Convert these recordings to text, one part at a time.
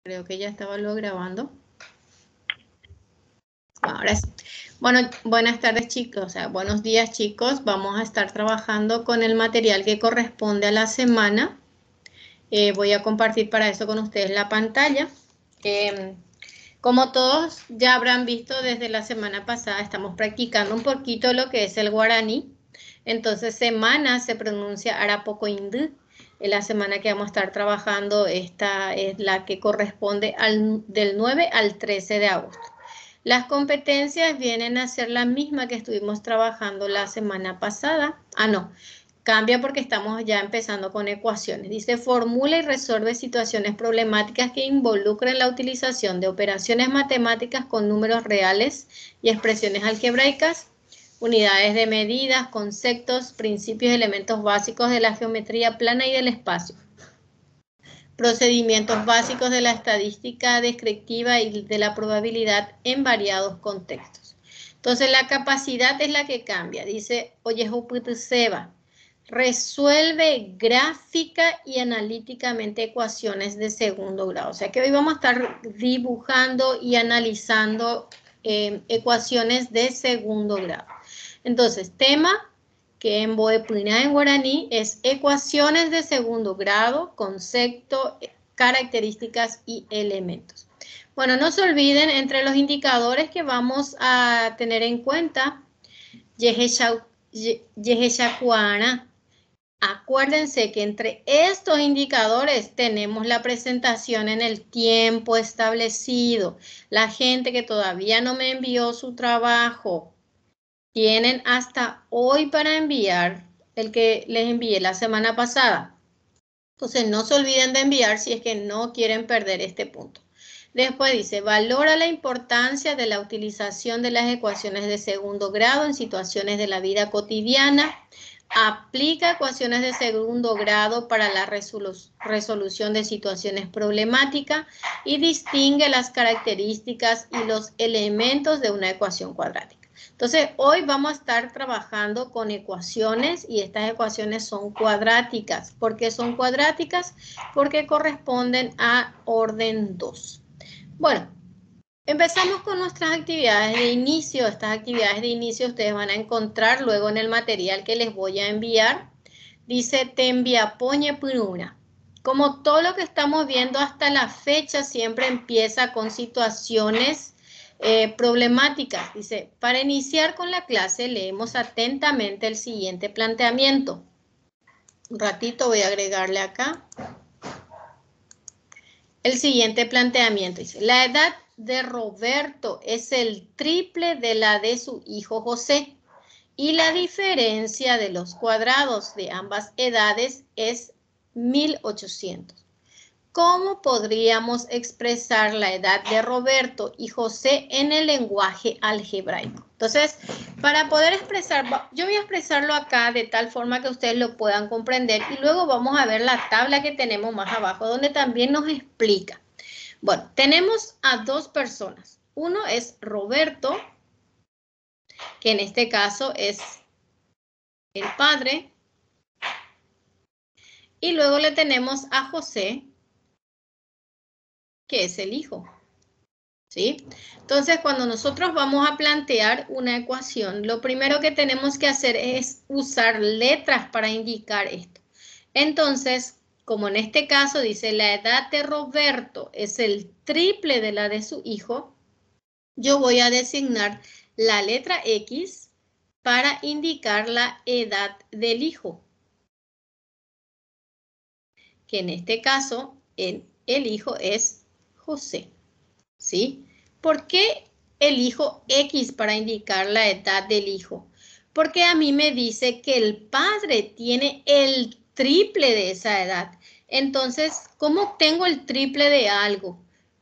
Creo que ya estaba lo grabando. Ahora sí. Bueno, buenas tardes chicos, o sea, buenos días chicos. Vamos a estar trabajando con el material que corresponde a la semana. Voy a compartir para eso con ustedes la pantalla. Como todos ya habrán visto desde la semana pasada, estamos practicando un poquito lo que es el guaraní. Entonces, semana se pronuncia Arapocoindú. La semana que vamos a estar trabajando, esta es la que corresponde del 9 al 13 de agosto. Las competencias vienen a ser la misma que estuvimos trabajando la semana pasada. No, cambia porque estamos ya empezando con ecuaciones. Dice, formula y resuelve situaciones problemáticas que involucren la utilización de operaciones matemáticas con números reales y expresiones algebraicas, unidades de medidas, conceptos, principios y elementos básicos de la geometría plana y del espacio. Procedimientos básicos de la estadística descriptiva y de la probabilidad en variados contextos. Entonces, la capacidad es la que cambia. Dice, oye, Seba, resuelve gráfica y analíticamente ecuaciones de segundo grado. O sea que hoy vamos a estar dibujando y analizando ecuaciones de segundo grado. Entonces, tema que en Boepuna en guaraní es ecuaciones de segundo grado, concepto, características y elementos. Bueno, no se olviden entre los indicadores que vamos a tener en cuenta, Yeheshakuana. Acuérdense que entre estos indicadores tenemos la presentación en el tiempo establecido. La gente que todavía no me envió su trabajo, tienen hasta hoy para enviar el que les envié la semana pasada. Entonces no se olviden de enviar si es que no quieren perder este punto. Después dice, valora la importancia de la utilización de las ecuaciones de segundo grado en situaciones de la vida cotidiana. Aplica ecuaciones de segundo grado para la resolución de situaciones problemáticas y distingue las características y los elementos de una ecuación cuadrática. Entonces, hoy vamos a estar trabajando con ecuaciones y estas ecuaciones son cuadráticas. ¿Por qué son cuadráticas? Porque corresponden a orden 2. Bueno, empezamos con nuestras actividades de inicio. Estas actividades de inicio ustedes van a encontrar luego en el material que les voy a enviar. Dice, te enviapoñe puruna. Como todo lo que estamos viendo hasta la fecha siempre empieza con situaciones problemáticas. Dice, para iniciar con la clase leemos atentamente el siguiente planteamiento. Un ratito voy a agregarle acá. El siguiente planteamiento dice, la edad de Roberto es el triple de la de su hijo José y la diferencia de los cuadrados de ambas edades es 1800. ¿Cómo podríamos expresar la edad de Roberto y José en el lenguaje algebraico? Entonces, para poder expresar, yo voy a expresarlo acá de tal forma que ustedes lo puedan comprender y luego vamos a ver la tabla que tenemos más abajo donde también nos explica. Bueno, tenemos a dos personas. Uno es Roberto, que en este caso es el padre, y luego le tenemos a José, que es el hijo. ¿Sí? Entonces, cuando nosotros vamos a plantear una ecuación, lo primero que tenemos que hacer es usar letras para indicar esto. Entonces, como en este caso dice la edad de Roberto es el triple de la de su hijo, yo voy a designar la letra X para indicar la edad del hijo. Que en este caso, el hijo es José. ¿Sí? ¿Por qué elijo X para indicar la edad del hijo? Porque a mí me dice que el padre tiene el triple de esa edad. Entonces, ¿cómo obtengo el triple de algo?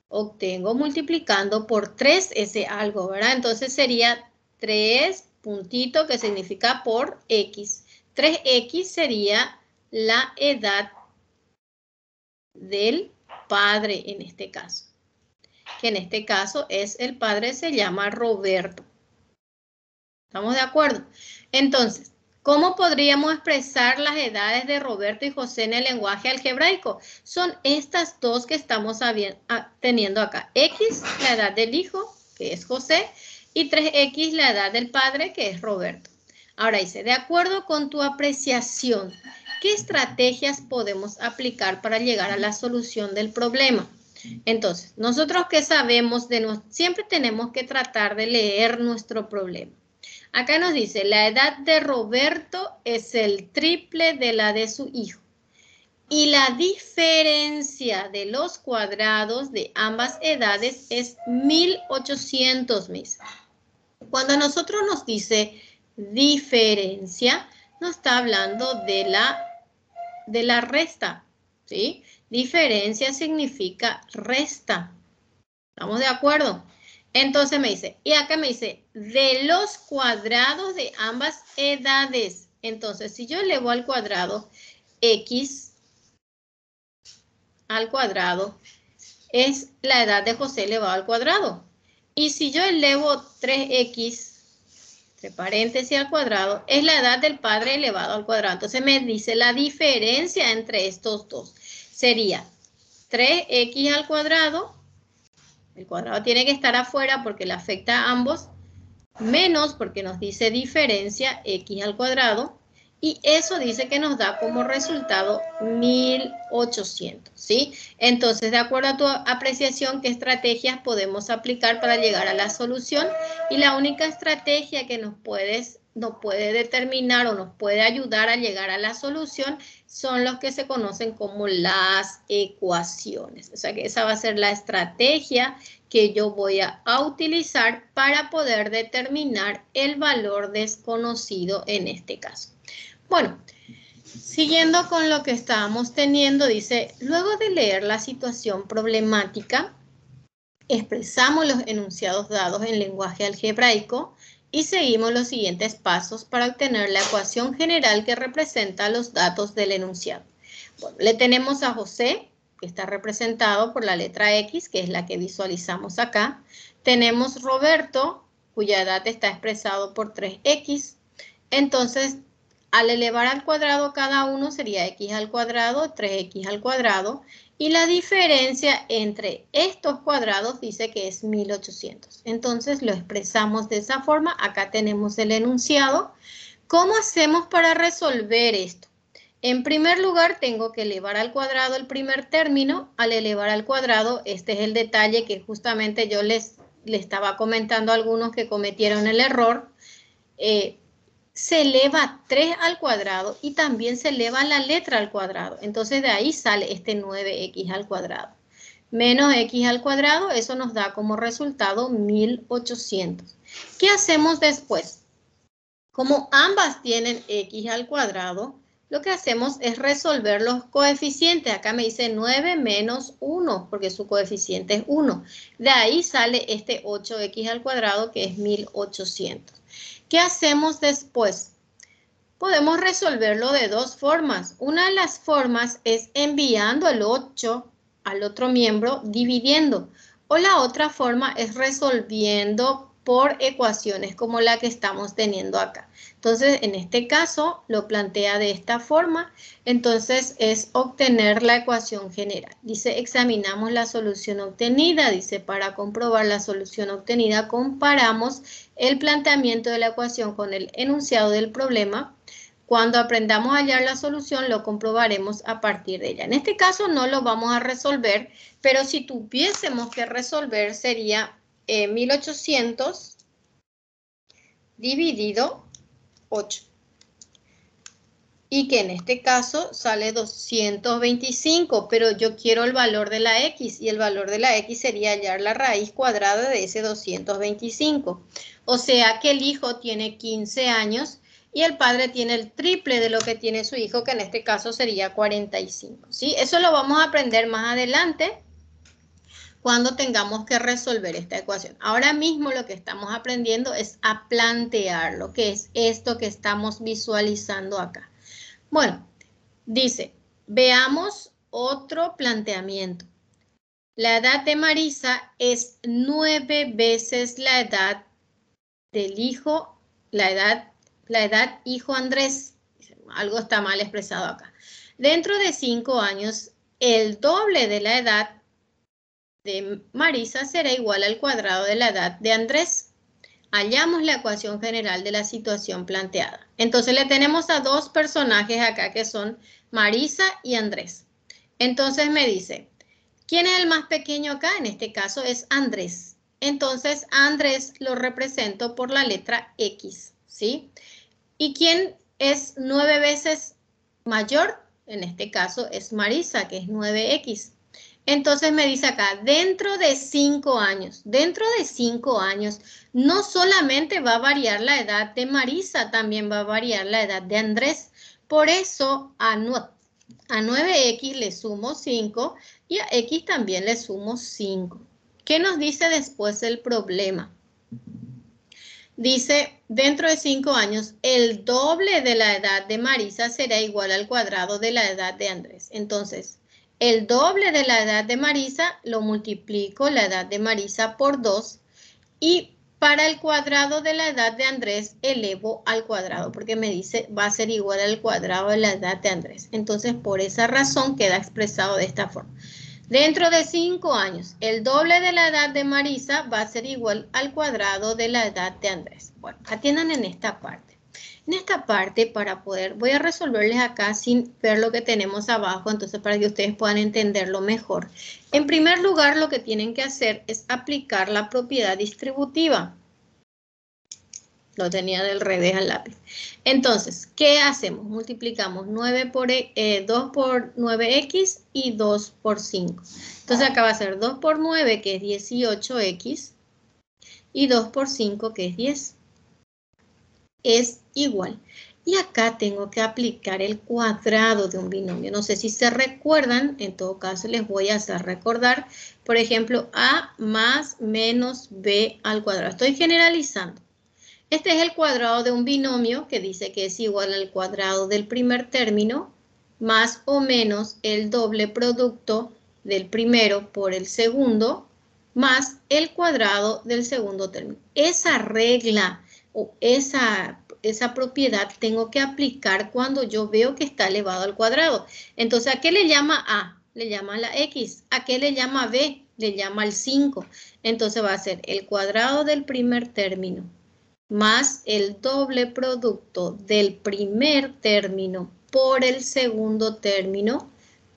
Obtengo multiplicando por 3 ese algo, ¿verdad? Entonces sería 3 puntito que significa por X. 3X sería la edad del padre en este caso. Que en este caso es el padre, se llama Roberto. ¿Estamos de acuerdo? Entonces, ¿Cómo podríamos expresar las edades de Roberto y José en el lenguaje algebraico? Son estas dos que estamos teniendo acá. X, la edad del hijo, que es José, y 3X, la edad del padre, que es Roberto. Ahora dice, de acuerdo con tu apreciación, ¿qué estrategias podemos aplicar para llegar a la solución del problema? Entonces, nosotros que sabemos siempre tenemos que tratar de leer nuestro problema. Acá nos dice, la edad de Roberto es el triple de la de su hijo. Y la diferencia de los cuadrados de ambas edades es 1800, mis. Cuando nosotros nos dice diferencia, nos está hablando de la resta, ¿sí? Diferencia significa resta. ¿Estamos de acuerdo? Entonces me dice, y acá me dice, de los cuadrados de ambas edades. Entonces, si yo elevo al cuadrado, X al cuadrado es la edad de José elevado al cuadrado. Y si yo elevo 3X, entre paréntesis al cuadrado, es la edad del padre elevado al cuadrado. Entonces me dice la diferencia entre estos dos. Sería 3X al cuadrado. El cuadrado tiene que estar afuera porque le afecta a ambos, menos porque nos dice diferencia x al cuadrado, y eso dice que nos da como resultado 1800, ¿sí? Entonces, de acuerdo a tu apreciación, ¿qué estrategias podemos aplicar para llegar a la solución? Y la única estrategia que nos puede determinar o nos puede ayudar a llegar a la solución son los que se conocen como las ecuaciones. O sea que esa va a ser la estrategia que yo voy a utilizar para poder determinar el valor desconocido en este caso. Bueno, siguiendo con lo que estábamos teniendo, dice, luego de leer la situación problemática, expresamos los enunciados dados en lenguaje algebraico y seguimos los siguientes pasos para obtener la ecuación general que representa los datos del enunciado. Bueno, le tenemos a José, que está representado por la letra X, que es la que visualizamos acá. Tenemos Roberto, cuya edad está expresado por 3X. Entonces, al elevar al cuadrado cada uno sería X al cuadrado, 3X al cuadrado. Y la diferencia entre estos cuadrados dice que es 1800. Entonces, lo expresamos de esa forma. Acá tenemos el enunciado. ¿Cómo hacemos para resolver esto? En primer lugar, tengo que elevar al cuadrado el primer término. Al elevar al cuadrado, este es el detalle que justamente yo les estaba comentando a algunos que cometieron el error. Se eleva 3 al cuadrado y también se eleva la letra al cuadrado. Entonces, de ahí sale este 9X al cuadrado. Menos X al cuadrado, eso nos da como resultado 1800. ¿Qué hacemos después? Como ambas tienen X al cuadrado, lo que hacemos es resolver los coeficientes. Acá me dice 9 menos 1, porque su coeficiente es 1. De ahí sale este 8X al cuadrado, que es 1800. ¿Qué hacemos después? Podemos resolverlo de dos formas. Una de las formas es enviando el 8 al otro miembro, dividiendo. O la otra forma es resolviendo por ecuaciones como la que estamos teniendo acá. Entonces, en este caso, lo plantea de esta forma. Entonces, es obtener la ecuación general. Dice, examinamos la solución obtenida. Dice, para comprobar la solución obtenida, comparamos el planteamiento de la ecuación con el enunciado del problema. Cuando aprendamos a hallar la solución, lo comprobaremos a partir de ella. En este caso no lo vamos a resolver, pero si tuviésemos que resolver sería 1800 dividido 8. Y que en este caso sale 225, pero yo quiero el valor de la X, y el valor de la X sería hallar la raíz cuadrada de ese 225. O sea que el hijo tiene 15 años y el padre tiene el triple de lo que tiene su hijo, que en este caso sería 45. ¿Sí? Eso lo vamos a aprender más adelante cuando tengamos que resolver esta ecuación. Ahora mismo lo que estamos aprendiendo es a plantear lo que es esto que estamos visualizando acá. Bueno, dice, veamos otro planteamiento. La edad de Marisa es 9 veces la edad del hijo, la edad la edad hijo Andrés, algo está mal expresado acá. Dentro de 5 años, el doble de la edad de Marisa será igual al cuadrado de la edad de Andrés. Hallamos la ecuación general de la situación planteada. Entonces le tenemos a dos personajes acá que son Marisa y Andrés. Entonces me dice, ¿quién es el más pequeño acá? En este caso es Andrés. Entonces a Andrés lo represento por la letra X, ¿sí? ¿Y quién es 9 veces mayor? En este caso es Marisa, que es 9X. Entonces me dice acá, dentro de 5 años, no solamente va a variar la edad de Marisa, también va a variar la edad de Andrés. Por eso a 9X le sumo 5 y a X también le sumo 5. ¿Qué nos dice después el problema? Dice, dentro de 5 años, el doble de la edad de Marisa será igual al cuadrado de la edad de Andrés. Entonces, el doble de la edad de Marisa lo multiplico la edad de Marisa por 2 y para el cuadrado de la edad de Andrés elevo al cuadrado porque me dice va a ser igual al cuadrado de la edad de Andrés. Entonces, por esa razón queda expresado de esta forma. Dentro de 5 años, el doble de la edad de Marisa va a ser igual al cuadrado de la edad de Andrés. Bueno, atiendan en esta parte. En esta parte, para poder, voy a resolverles acá sin ver lo que tenemos abajo, entonces para que ustedes puedan entenderlo mejor. En primer lugar, lo que tienen que hacer es aplicar la propiedad distributiva. Lo tenía del revés al lápiz. Entonces, ¿qué hacemos? Multiplicamos 2 por 9x y 2 por 5. Entonces acá va a ser 2 por 9, que es 18x, y 2 por 5, que es 10. Es igual. Y acá tengo que aplicar el cuadrado de un binomio. No sé si se recuerdan, en todo caso les voy a hacer recordar. Por ejemplo, a más menos b al cuadrado. Estoy generalizando. Este es el cuadrado de un binomio que dice que es igual al cuadrado del primer término más o menos el doble producto del primero por el segundo más el cuadrado del segundo término. Esa regla o esa propiedad tengo que aplicar cuando yo veo que está elevado al cuadrado. Entonces, ¿a qué le llama A? Le llama la X. ¿A qué le llama B? Le llama el 5. Entonces va a ser el cuadrado del primer término más el doble producto del primer término por el segundo término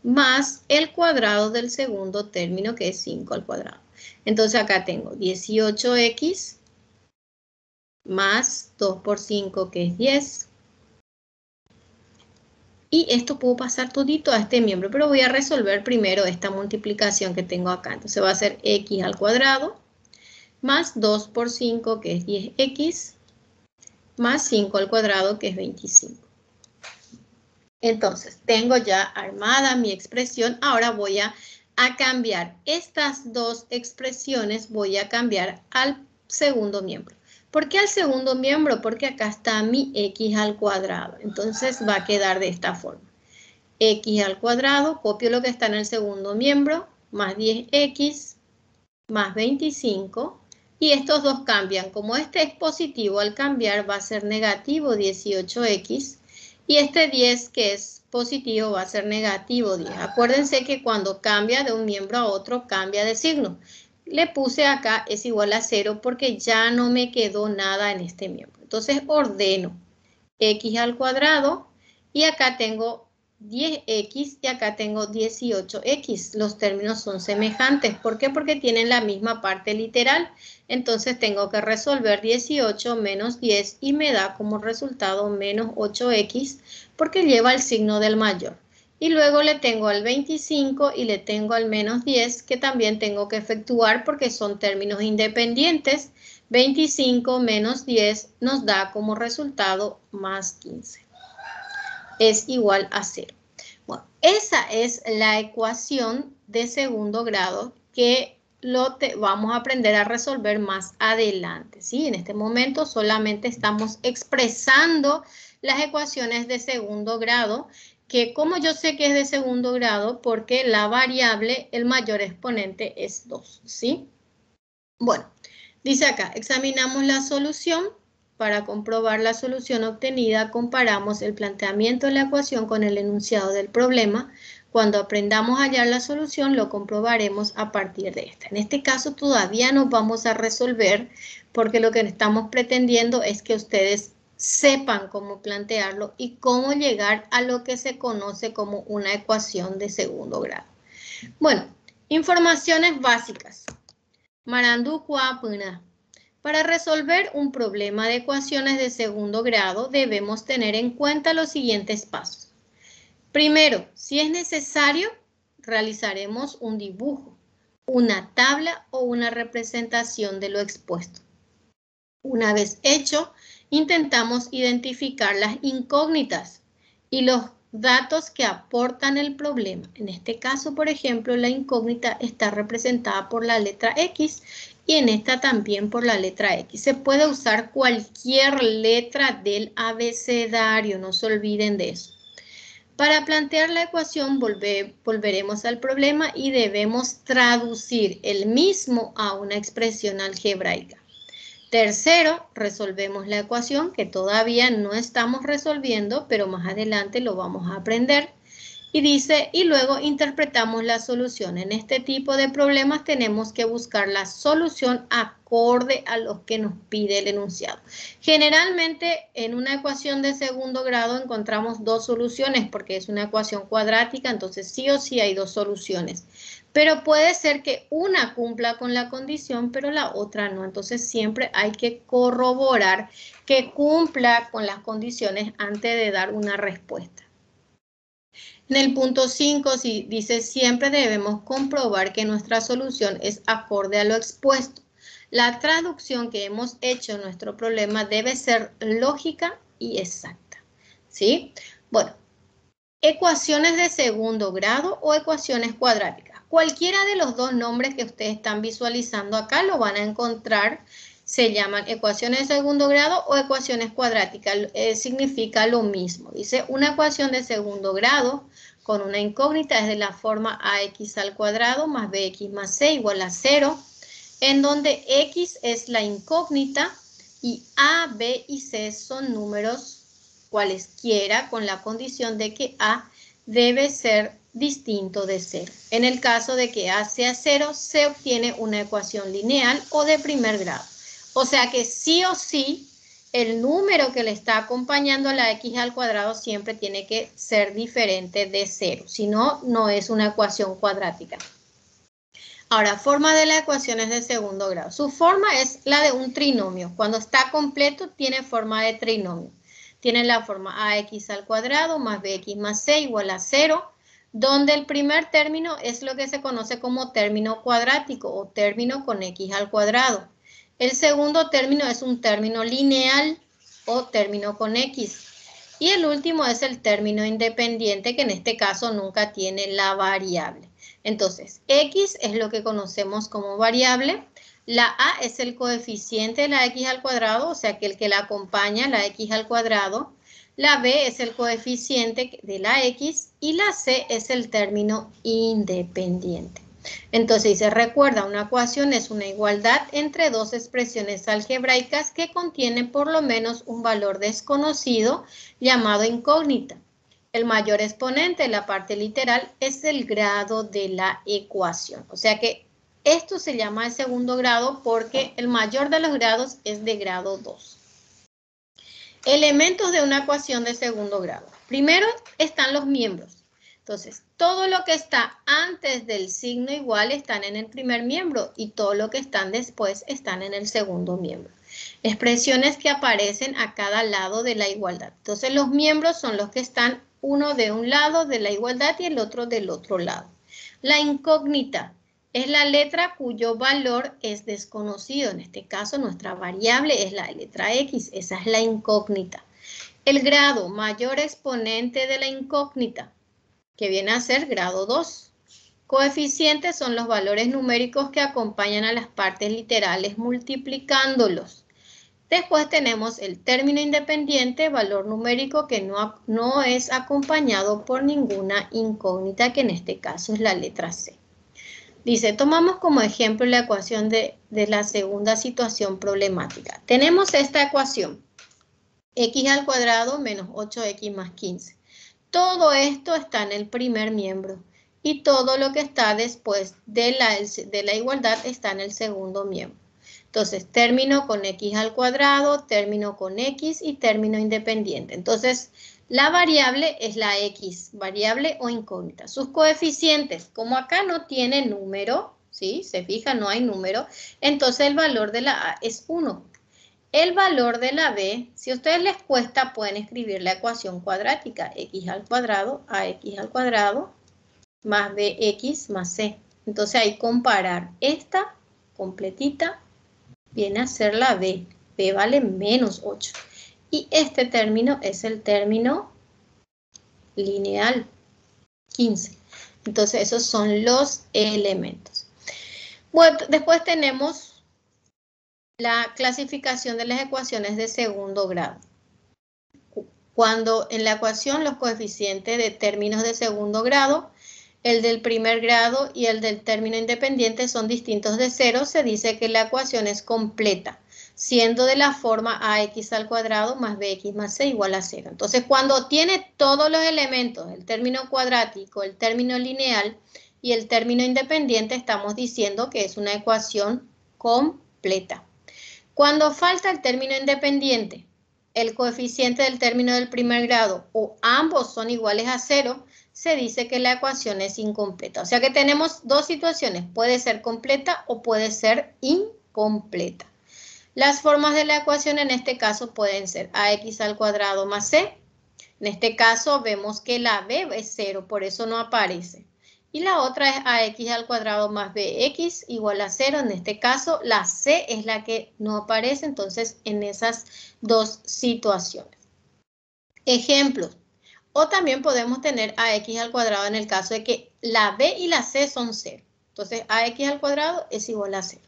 más el cuadrado del segundo término, que es 5 al cuadrado. Entonces acá tengo 18x más 2 por 5, que es 10. Y esto puedo pasar todito a este miembro, pero voy a resolver primero esta multiplicación que tengo acá. Entonces va a ser x al cuadrado más 2 por 5, que es 10x, más 5 al cuadrado, que es 25. Entonces, tengo ya armada mi expresión. Ahora voy a cambiar estas dos expresiones, voy a cambiar al segundo miembro. ¿Por qué al segundo miembro? Porque acá está mi x al cuadrado. Entonces, va a quedar de esta forma. X al cuadrado, copio lo que está en el segundo miembro, más 10x, más 25. Y estos dos cambian. Como este es positivo, al cambiar va a ser negativo 18x. Y este 10 que es positivo va a ser negativo 10. Acuérdense que cuando cambia de un miembro a otro, cambia de signo. Le puse acá es igual a 0 porque ya no me quedó nada en este miembro. Entonces ordeno x al cuadrado y acá tengo 10x y acá tengo 18x. Los términos son semejantes. ¿Por qué? Porque tienen la misma parte literal. Entonces tengo que resolver 18 menos 10 y me da como resultado menos 8x porque lleva el signo del mayor. Y luego le tengo al 25 y le tengo al menos 10 que también tengo que efectuar porque son términos independientes. 25 menos 10 nos da como resultado más 15. Es igual a 0. Bueno, esa es la ecuación de segundo grado que vamos a aprender a resolver más adelante, ¿sí? En este momento solamente estamos expresando las ecuaciones de segundo grado, que como yo sé que es de segundo grado, porque la variable, el mayor exponente es 2, ¿sí? Bueno, dice acá, examinamos la solución. para comprobar la solución obtenida, comparamos el planteamiento de la ecuación con el enunciado del problema. Cuando aprendamos a hallar la solución, lo comprobaremos a partir de esta. En este caso todavía no vamos a resolver porque lo que estamos pretendiendo es que ustedes sepan cómo plantearlo y cómo llegar a lo que se conoce como una ecuación de segundo grado. Bueno, informaciones básicas. Marandu Kuapuna. Para resolver un problema de ecuaciones de segundo grado debemos tener en cuenta los siguientes pasos. Primero, si es necesario, realizaremos un dibujo, una tabla o una representación de lo expuesto. Una vez hecho, intentamos identificar las incógnitas y los datos que aportan el problema. En este caso, por ejemplo, la incógnita está representada por la letra X y en esta también por la letra X. Se puede usar cualquier letra del abecedario, no se olviden de eso. Para plantear la ecuación volveremos al problema y debemos traducir el mismo a una expresión algebraica. Tercero, resolvemos la ecuación que todavía no estamos resolviendo, pero más adelante lo vamos a aprender. Y dice, y luego interpretamos la solución. En este tipo de problemas tenemos que buscar la solución acorde a lo que nos pide el enunciado. Generalmente en una ecuación de segundo grado encontramos dos soluciones porque es una ecuación cuadrática, entonces sí o sí hay dos soluciones. Pero puede ser que una cumpla con la condición, pero la otra no. Entonces siempre hay que corroborar que cumpla con las condiciones antes de dar una respuesta. En el punto 5 dice, siempre debemos comprobar que nuestra solución es acorde a lo expuesto. La traducción que hemos hecho en nuestro problema debe ser lógica y exacta. ¿Sí? Bueno, ecuaciones de segundo grado o ecuaciones cuadráticas. Cualquiera de los dos nombres que ustedes están visualizando acá lo van a encontrar. Se llaman ecuaciones de segundo grado o ecuaciones cuadráticas. Significa lo mismo. Dice, una ecuación de segundo grado con una incógnita es de la forma ax al cuadrado más bx más c igual a 0, en donde x es la incógnita y a, b y c son números cualesquiera con la condición de que a debe ser distinto de 0. En el caso de que a sea 0, se obtiene una ecuación lineal o de primer grado. O sea que sí o sí, el número que le está acompañando a la x al cuadrado siempre tiene que ser diferente de 0. Si no, no es una ecuación cuadrática. Ahora, forma de las ecuaciones de segundo grado. Su forma es la de un trinomio. Cuando está completo, tiene forma de trinomio. Tiene la forma ax al cuadrado más bx más c igual a 0, donde el primer término es lo que se conoce como término cuadrático o término con x al cuadrado. El segundo término es un término lineal o término con x. Y el último es el término independiente, que en este caso nunca tiene la variable. Entonces, x es lo que conocemos como variable. La a es el coeficiente de la x al cuadrado, o sea que el que la acompaña, la x al cuadrado. La b es el coeficiente de la x y la c es el término independiente. Entonces, se recuerda, una ecuación es una igualdad entre dos expresiones algebraicas que contienen por lo menos un valor desconocido llamado incógnita. El mayor exponente de la parte literal es el grado de la ecuación. O sea que esto se llama de segundo grado porque el mayor de los grados es de grado 2. Elementos de una ecuación de segundo grado. Primero están los miembros. Entonces, todo lo que está antes del signo igual están en el primer miembro y todo lo que están después están en el segundo miembro. Expresiones que aparecen a cada lado de la igualdad. Entonces, los miembros son los que están uno de un lado de la igualdad y el otro del otro lado. La incógnita es la letra cuyo valor es desconocido. En este caso, nuestra variable es la letra X. Esa es la incógnita. El grado, mayor exponente de la incógnita, que viene a ser grado 2. Coeficientes son los valores numéricos que acompañan a las partes literales multiplicándolos. Después tenemos el término independiente, valor numérico que no es acompañado por ninguna incógnita, que en este caso es la letra C. Dice, tomamos como ejemplo la ecuación de la segunda situación problemática. Tenemos esta ecuación. X al cuadrado menos 8X más 15. Todo esto está en el primer miembro y todo lo que está después de la igualdad está en el segundo miembro. Entonces, término con X al cuadrado, término con X y término independiente. Entonces, la variable es la X, variable o incógnita. Sus coeficientes, como acá no tiene número, ¿sí? Se fija, no hay número, entonces el valor de la A es 1. El valor de la B, si a ustedes les cuesta, pueden escribir la ecuación cuadrática, X al cuadrado, AX al cuadrado, más BX más C. Entonces ahí comparar esta completita, viene a ser la B. B vale menos 8. Y este término es el término lineal, 15. Entonces esos son los elementos. Bueno, después tenemos la clasificación de las ecuaciones de segundo grado. Cuando en la ecuación los coeficientes de términos de segundo grado, el del primer grado y el del término independiente son distintos de 0, se dice que la ecuación es completa, siendo de la forma ax al cuadrado más bx más c igual a 0. Entonces, cuando tiene todos los elementos, el término cuadrático, el término lineal y el término independiente, estamos diciendo que es una ecuación completa. Cuando falta el término independiente, el coeficiente del término del primer grado o ambos son iguales a 0, se dice que la ecuación es incompleta. O sea que tenemos dos situaciones, puede ser completa o puede ser incompleta. Las formas de la ecuación en este caso pueden ser ax al cuadrado más c. En este caso vemos que la b es 0, por eso no aparece. Y la otra es ax al cuadrado más bx igual a 0. En este caso, la c es la que no aparece, entonces, en esas dos situaciones. Ejemplos. O también podemos tener ax al cuadrado en el caso de que la b y la c son 0. Entonces, ax al cuadrado es igual a 0.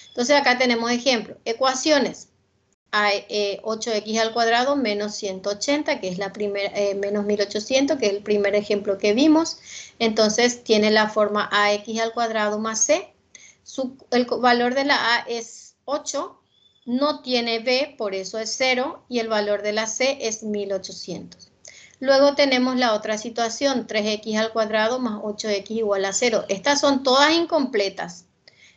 Entonces, acá tenemos ejemplos. Ecuaciones. 8x al cuadrado menos 180, que es la primera, menos 1800, que es el primer ejemplo que vimos. Entonces tiene la forma ax al cuadrado más c. El valor de la a es 8, no tiene b, por eso es 0, y el valor de la c es 1800. Luego tenemos la otra situación, 3x al cuadrado más 8x igual a 0. Estas son todas incompletas.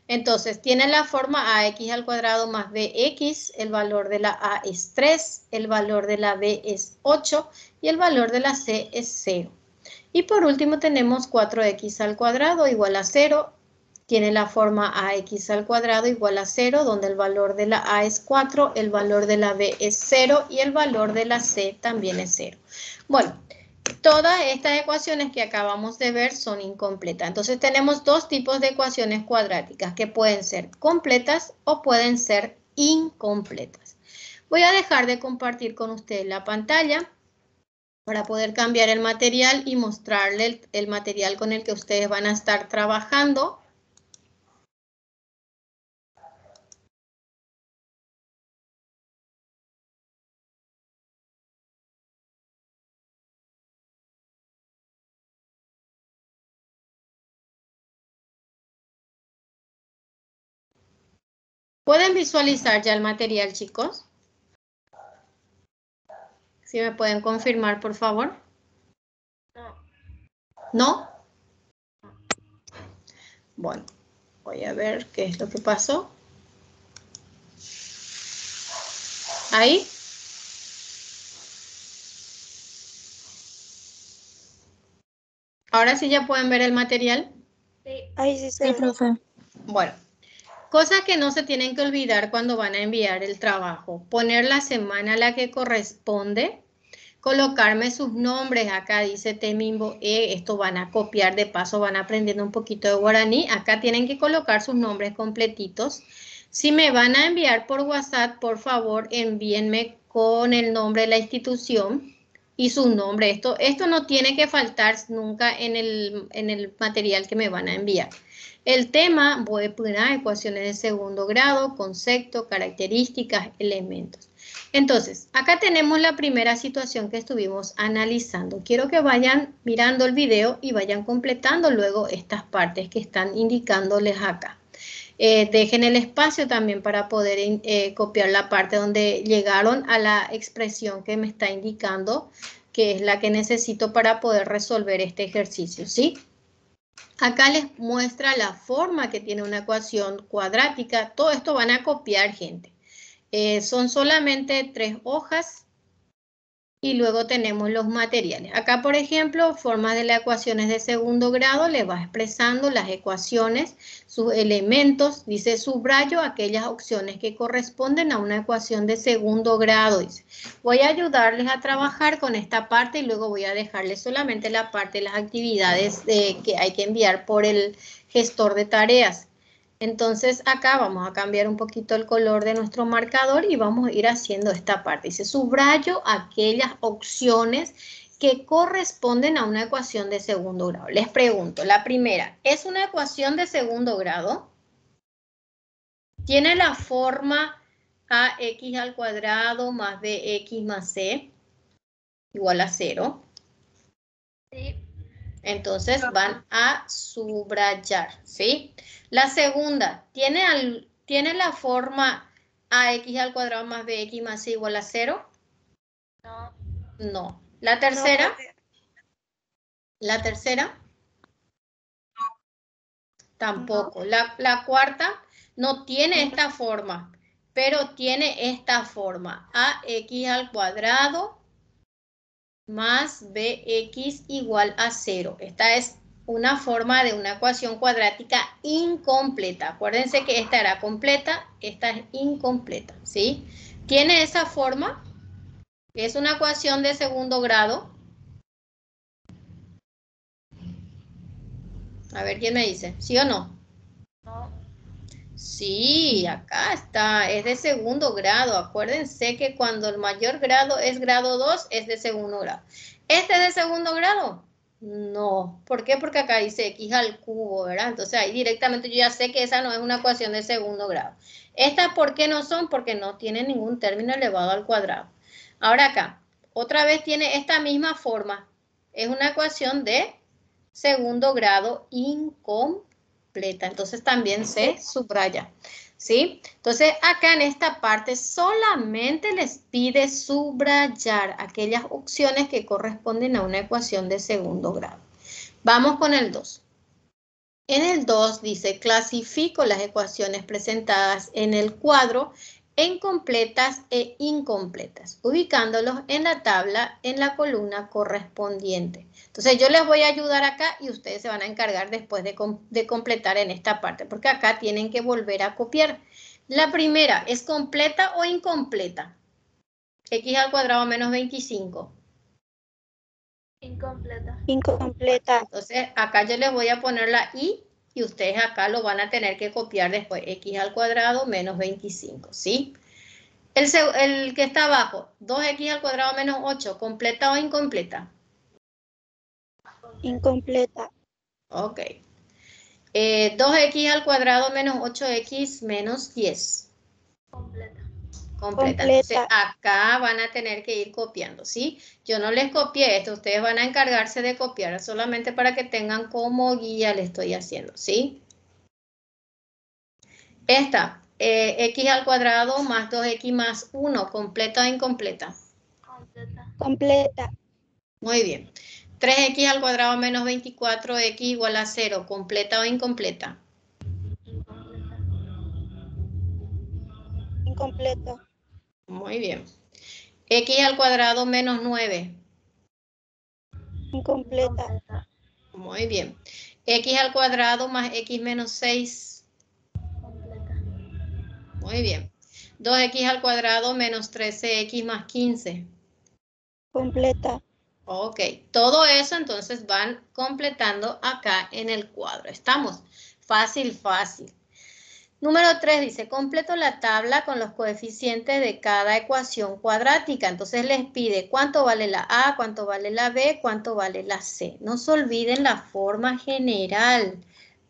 Entonces, tiene la forma ax al cuadrado más bx, el valor de la a es 3, el valor de la b es 8 y el valor de la c es 0. Y por último tenemos 4x al cuadrado igual a 0, tiene la forma ax al cuadrado igual a 0, donde el valor de la a es 4, el valor de la b es 0 y el valor de la c también es 0. Bueno, todas estas ecuaciones que acabamos de ver son incompletas. Entonces tenemos dos tipos de ecuaciones cuadráticas que pueden ser completas o pueden ser incompletas. Voy a dejar de compartir con ustedes la pantalla para poder cambiar el material y mostrarles el material con el que ustedes van a estar trabajando. ¿Pueden visualizar ya el material, chicos? ¿Sí me pueden confirmar, por favor? ¿No? Bueno, voy a ver qué es lo que pasó. ¿Ahí? ¿Ahora sí ya pueden ver el material? Sí. Ahí sí se ve. Profe. Bueno, cosas que no se tienen que olvidar cuando van a enviar el trabajo. Poner la semana a la que corresponde. Colocarme sus nombres. Acá dice Temimbo E. Esto van a copiar, de paso van aprendiendo un poquito de guaraní. Acá tienen que colocar sus nombres completitos. Si me van a enviar por WhatsApp, por favor, envíenme con el nombre de la institución y su nombre. Esto no tiene que faltar nunca en el material que me van a enviar. El tema, voy a poner ecuaciones de segundo grado, concepto, características, elementos. Entonces, acá tenemos la primera situación que estuvimos analizando. Quiero que vayan mirando el video y vayan completando luego estas partes que están indicándoles acá. Dejen el espacio también para poder copiar la parte donde llegaron a la expresión que me está indicando, que es la que necesito para poder resolver este ejercicio, ¿sí? Acá les muestra la forma que tiene una ecuación cuadrática. Todo esto van a copiar, gente. Son solamente 3 hojas. Y luego tenemos los materiales. Acá, por ejemplo, formas de las ecuaciones de segundo grado, le va expresando las ecuaciones, sus elementos, dice subrayo aquellas opciones que corresponden a una ecuación de segundo grado, dice. Voy a ayudarles a trabajar con esta parte y luego voy a dejarles solamente la parte de las actividades que hay que enviar por el gestor de tareas. Entonces acá vamos a cambiar un poquito el color de nuestro marcador y vamos a ir haciendo esta parte. Dice, subrayo aquellas opciones que corresponden a una ecuación de segundo grado. Les pregunto, la primera, ¿es una ecuación de segundo grado? ¿Tiene la forma ax al cuadrado más bx más c igual a 0? Sí. Entonces van a subrayar, ¿sí? La segunda, ¿tiene la forma ax al cuadrado más bx más c igual a 0? No. No. ¿La tercera? No, ¿La tercera? Tampoco. La cuarta no tiene esta forma, pero tiene esta forma. Ax al cuadrado más bx igual a 0. Esta es una forma de una ecuación cuadrática incompleta. Acuérdense que esta era completa, esta es incompleta, ¿sí? ¿Tiene esa forma? Es una ecuación de segundo grado. A ver, ¿quién me dice? ¿Sí o no? No. Sí, acá está, es de segundo grado. Acuérdense que cuando el mayor grado es grado 2, es de segundo grado. ¿Este es de segundo grado? No. ¿Por qué? Porque acá dice x al cubo, ¿verdad? Entonces ahí directamente yo ya sé que esa no es una ecuación de segundo grado. ¿Estas por qué no son? Porque no tienen ningún término elevado al cuadrado. Ahora acá, otra vez tiene esta misma forma. Es una ecuación de segundo grado incompleta. Entonces también se subraya, ¿sí? Entonces acá en esta parte solamente les pide subrayar aquellas opciones que corresponden a una ecuación de segundo grado. Vamos con el 2. En el 2 dice, clasifico las ecuaciones presentadas en el cuadro en completas e incompletas, ubicándolos en la tabla en la columna correspondiente. Entonces yo les voy a ayudar acá y ustedes se van a encargar después de completar en esta parte, porque acá tienen que volver a copiar. La primera, ¿es completa o incompleta? X al cuadrado menos 25. Incompleta. Incompleta. Entonces acá yo les voy a poner la I y ustedes acá lo van a tener que copiar después. X al cuadrado menos 25, ¿sí? El que está abajo, 2x al cuadrado menos 8, ¿completa o incompleta? Incompleta. Ok. 2x al cuadrado menos 8x menos 10. Completa. Completa. Entonces acá van a tener que ir copiando, ¿sí? Yo no les copié esto, ustedes van a encargarse de copiar, solamente para que tengan como guía le estoy haciendo, ¿sí? Esta, x al cuadrado más 2x más 1, ¿completa o incompleta? Completa. Completa. Muy bien. 3x al cuadrado menos 24x igual a 0, ¿completa o incompleta? Incompleta. Incompleta. Muy bien. X al cuadrado menos 9. Incompleta. Incompleta. Muy bien. X al cuadrado más x menos 6. Completa. Muy bien. 2x al cuadrado menos 13x más 15. Completa. Ok. Todo eso entonces van completando acá en el cuadro. ¿Estamos? Fácil, fácil. Número 3 dice, completo la tabla con los coeficientes de cada ecuación cuadrática. Entonces les pide cuánto vale la A, cuánto vale la B, cuánto vale la C. No se olviden la forma general.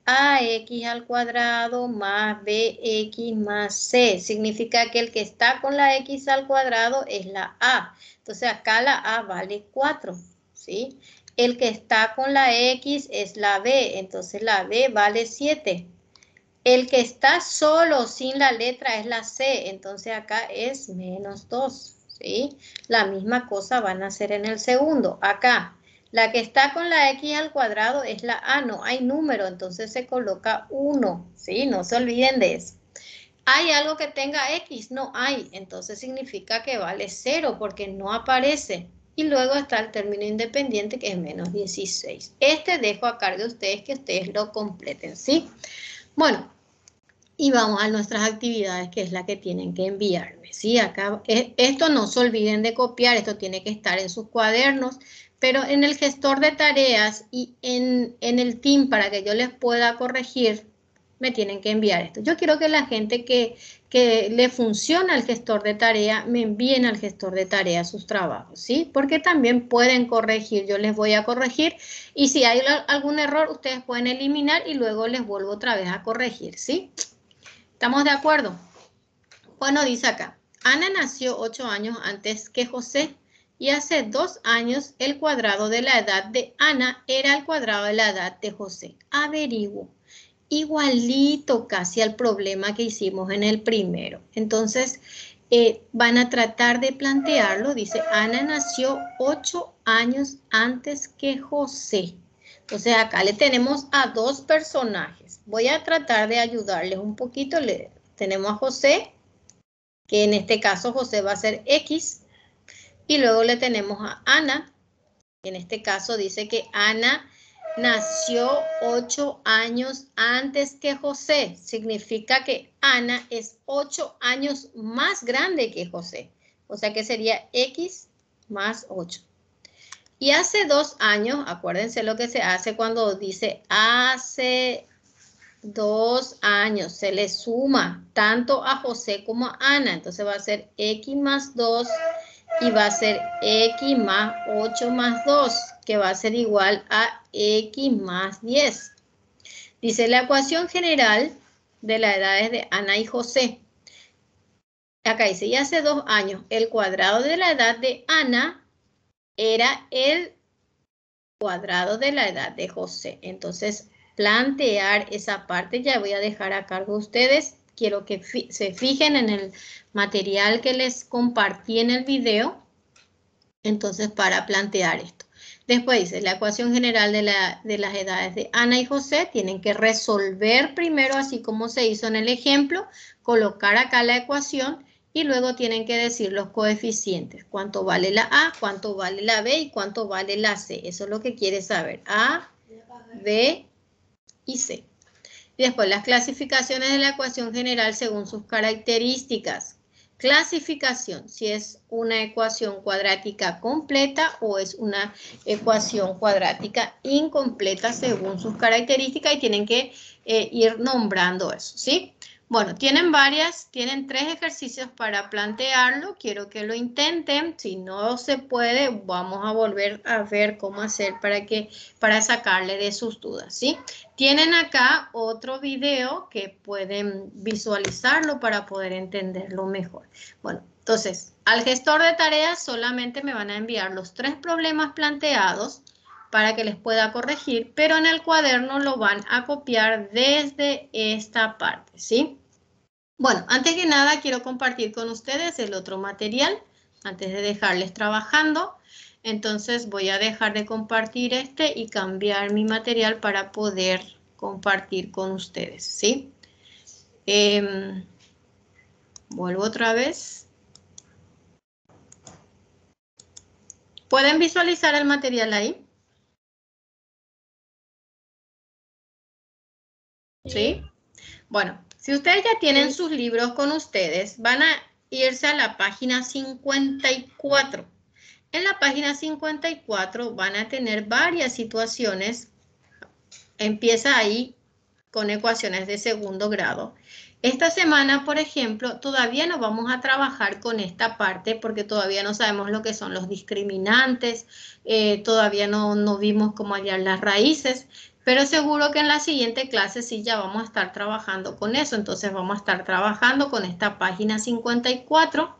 AX al cuadrado más BX más C. Significa que el que está con la X al cuadrado es la A. Entonces acá la A vale 4, ¿sí? El que está con la X es la B. Entonces la B vale 7. El que está solo sin la letra es la C, entonces acá es menos 2, ¿sí? La misma cosa van a hacer en el segundo. Acá, la que está con la X al cuadrado es la A, no hay número, entonces se coloca 1, ¿sí? No se olviden de eso. ¿Hay algo que tenga X? No hay, entonces significa que vale 0 porque no aparece. Y luego está el término independiente que es menos 16. Este dejo a cargo de ustedes que ustedes lo completen, ¿sí? Bueno, y vamos a nuestras actividades, que es la que tienen que enviarme, ¿sí? Acá, esto no se olviden de copiar, esto tiene que estar en sus cuadernos, pero en el gestor de tareas y en el team para que yo les pueda corregir, me tienen que enviar esto. Yo quiero que la gente que le funciona el gestor de tarea, me envíen al gestor de tareas sus trabajos, ¿sí? Porque también pueden corregir, yo les voy a corregir, y si hay algún error, ustedes pueden eliminar y luego les vuelvo otra vez a corregir, ¿sí? ¿Estamos de acuerdo? Bueno, dice acá, Ana nació 8 años antes que José y hace 2 años el cuadrado de la edad de Ana era el cuadrado de la edad de José. Averiguo. Igualito casi al problema que hicimos en el primero. Entonces, van a tratar de plantearlo. Dice, Ana nació 8 años antes que José. Entonces, acá le tenemos a dos personajes. Voy a tratar de ayudarles un poquito. Tenemos a José, que en este caso José va a ser X. Y luego le tenemos a Ana, que en este caso dice que Ana nació 8 años antes que José. Significa que Ana es 8 años más grande que José. O sea que sería X más 8. Y hace 2 años, acuérdense lo que se hace cuando dice hace 2 años. Se le suma tanto a José como a Ana. Entonces va a ser X más 2 y va a ser X más 8 más 2, que va a ser igual a X más 10. Dice la ecuación general de las edades de Ana y José. Acá dice, y hace 2 años, el cuadrado de la edad de Ana era el cuadrado de la edad de José. Entonces, plantear esa parte ya voy a dejar a cargo de ustedes. Quiero que se fijen en el material que les compartí en el video. Entonces, para plantear esto. Después dice, la ecuación general de las edades de Ana y José tienen que resolver primero, así como se hizo en el ejemplo, colocar acá la ecuación y luego tienen que decir los coeficientes. Cuánto vale la A, cuánto vale la B y cuánto vale la C. Eso es lo que quiere saber. A, B y C. Y después las clasificaciones de la ecuación general según sus características. Clasificación, si es una ecuación cuadrática completa o es una ecuación cuadrática incompleta según sus características y tienen que ir nombrando eso, ¿sí? Bueno, tienen 3 ejercicios para plantearlo, quiero que lo intenten, si no se puede, vamos a volver a ver cómo hacer para sacarle de sus dudas, ¿sí? Tienen acá otro video que pueden visualizarlo para poder entenderlo mejor. Bueno, entonces, al gestor de tareas solamente me van a enviar los 3 problemas planteados para que les pueda corregir, pero en el cuaderno lo van a copiar desde esta parte, ¿sí? Bueno, antes que nada quiero compartir con ustedes el otro material, antes de dejarles trabajando. Entonces voy a dejar de compartir este y cambiar mi material para poder compartir con ustedes, ¿sí? Vuelvo otra vez. ¿Pueden visualizar el material ahí? ¿Sí? Bueno, si ustedes ya tienen sus libros con ustedes, van a irse a la página 54. En la página 54 van a tener varias situaciones. Empieza ahí con ecuaciones de segundo grado. Esta semana, por ejemplo, todavía no vamos a trabajar con esta parte porque todavía no sabemos lo que son los discriminantes, todavía no vimos cómo hallar las raíces, pero seguro que en la siguiente clase sí ya vamos a estar trabajando con eso. Entonces vamos a estar trabajando con esta página 54,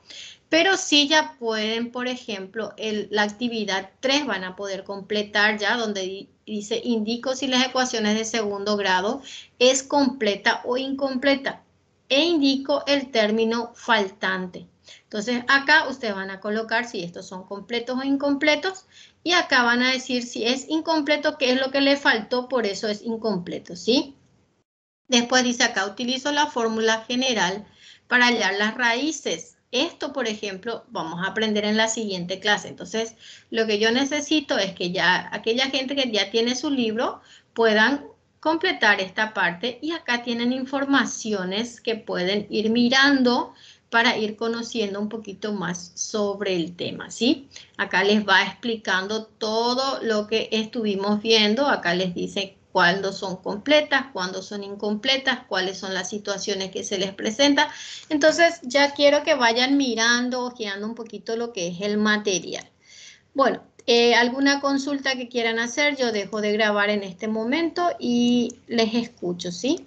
pero sí ya pueden, por ejemplo, la actividad 3 van a poder completar ya donde dice, indico si las ecuaciones de segundo grado es completa o incompleta. E indico el término faltante. Entonces, acá ustedes van a colocar si estos son completos o incompletos. Y acá van a decir si es incompleto, qué es lo que le faltó, por eso es incompleto, ¿sí? Después dice acá, utilizo la fórmula general para hallar las raíces. Esto, por ejemplo, vamos a aprender en la siguiente clase. Entonces, lo que yo necesito es que ya aquella gente que ya tiene su libro puedan completar esta parte y acá tienen informaciones que pueden ir mirando para ir conociendo un poquito más sobre el tema, ¿sí? Acá les va explicando todo lo que estuvimos viendo. Acá les dice cuándo son completas, cuándo son incompletas, cuáles son las situaciones que se les presenta. Entonces, ya quiero que vayan mirando, ojeando un poquito lo que es el material. Bueno, alguna consulta que quieran hacer, yo dejo de grabar en este momento y les escucho, ¿sí?